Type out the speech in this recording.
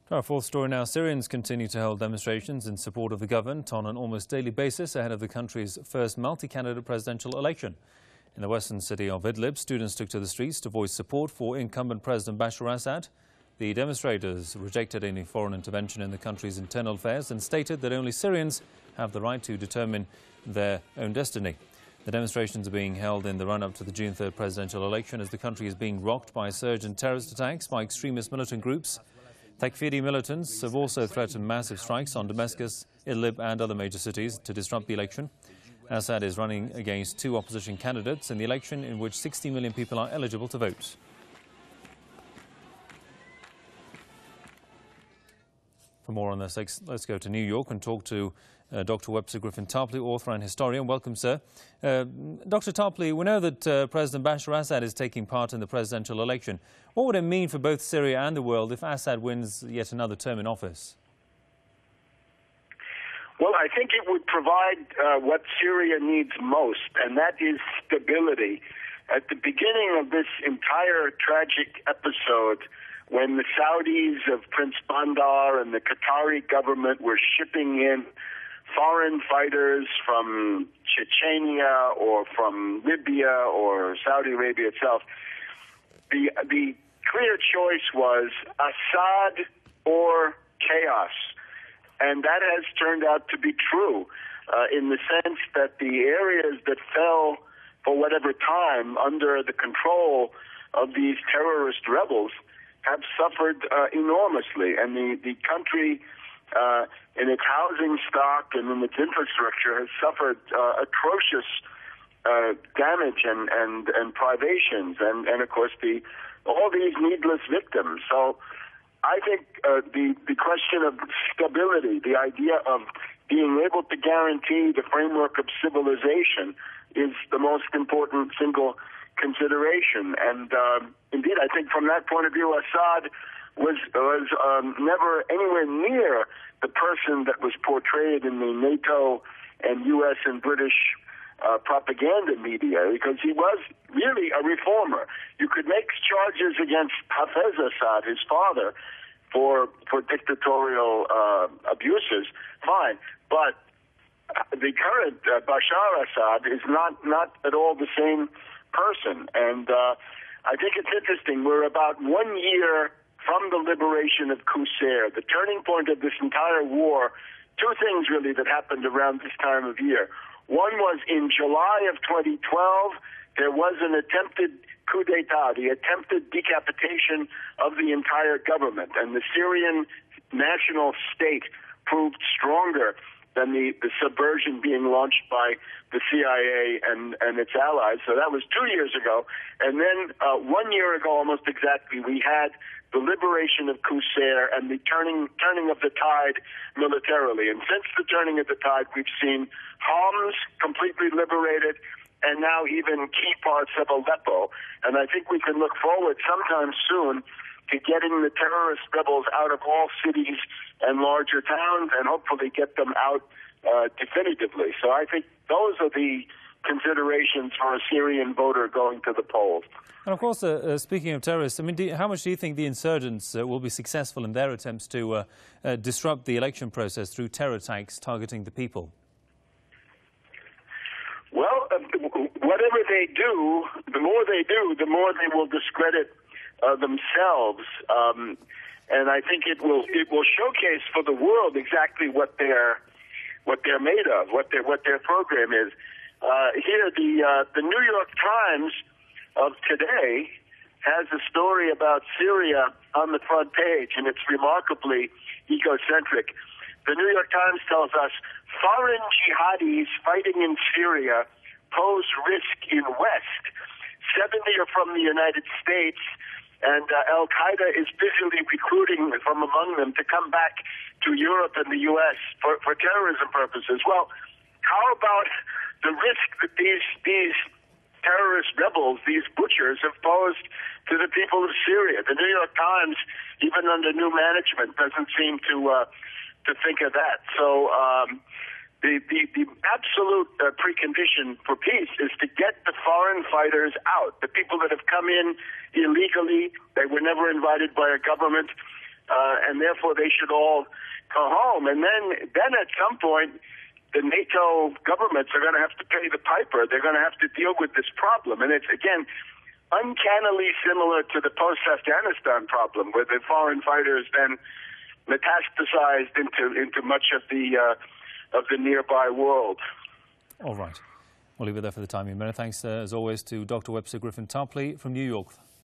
Our fourth story now. Syrians continue to hold demonstrations in support of the government on an almost daily basis ahead of the country's first multi-candidate presidential election. In the western city of Idlib, students took to the streets to voice support for incumbent President Bashar Assad. The demonstrators rejected any foreign intervention in the country's internal affairs and stated that only Syrians have the right to determine their own destiny. The demonstrations are being held in the run-up to the June 3rd presidential election as the country is being rocked by a surge in terrorist attacks by extremist militant groups. Takfiri militants have also threatened massive strikes on Damascus, Idlib and other major cities to disrupt the election. Assad is running against two opposition candidates in the election in which 60 million people are eligible to vote. For more on this, let's go to New York and talk to Dr. Webster Tarpley, author and historian. Welcome, sir. Dr. Tarpley, we know that President Bashar Assad is taking part in the presidential election. What would it mean for both Syria and the world if Assad wins yet another term in office? Well, I think it would provide what Syria needs most, and that is stability. At the beginning of this entire tragic episode, when the Saudis of Prince Bandar and the Qatari government were shipping in foreign fighters from Chechnya or from Libya or Saudi Arabia itself, the clear choice was Assad or chaos. And that has turned out to be true in the sense that the areas that fell for whatever time under the control of these terrorist rebels have suffered enormously. And the country in its housing stock and in its infrastructure has suffered atrocious damage and privations and of course all these needless victims. So I think the question of stability, the idea of being able to guarantee the framework of civilization is the most important single consideration. And indeed, I think from that point of view, Assad was never anywhere near the person that was portrayed in the NATO and U.S. and British propaganda media, because he was really a reformer. You could make charges against Hafez Assad, his father, for dictatorial abuses, fine. But the current Bashar Assad is not at all the same person. And I think it's interesting. We're about 1 year from the liberation of Qusayr, the turning point of this entire war. Two things really that happened around this time of year. One was in July of 2012, there was an attempted coup d'etat, the attempted decapitation of the entire government, and the Syrian national state proved stronger than the subversion being launched by the CIA and its allies. So that was 2 years ago. And then 1 year ago, almost exactly, we had the liberation of Qusayr and the turning of the tide militarily. And since the turning of the tide, we've seen Homs completely liberated, and now even key parts of Aleppo. And I think we can look forward sometime soon to getting the terrorist rebels out of all cities and larger towns and hopefully get them out definitively. So I think those are the considerations for a Syrian voter going to the polls. And of course, speaking of terrorists, I mean, how much do you think the insurgents will be successful in their attempts to disrupt the election process through terror attacks targeting the people? Well, whatever they do, the more they will discredit themselves. And I think it will showcase for the world exactly what they're made of, what their program is. Here, the New York Times of today has a story about Syria on the front page, and it's remarkably egocentric. The New York Times tells us foreign jihadis fighting in Syria pose risk in West. 70 are from the United States, and Al-Qaeda is busily recruiting from among them to come back to Europe and the U.S. for terrorism purposes. Well, how about the risk that these terrorist rebels, these butchers, have posed to the people of Syria? The New York Times, even under new management, doesn't seem to think of that. So the absolute precondition for peace is to get the foreign fighters out, the people that have come in illegally. They were never invited by a government. and therefore they should all go home. And then at some point, the NATO governments are going to have to pay the piper. They're going to have to deal with this problem. And it's, again, uncannily similar to the post-Afghanistan problem, where the foreign fighters then metastasized into much of the nearby world. All right. We'll leave it there for the time being. Many thanks, as always, to Dr. Webster Griffin Tarpley from New York.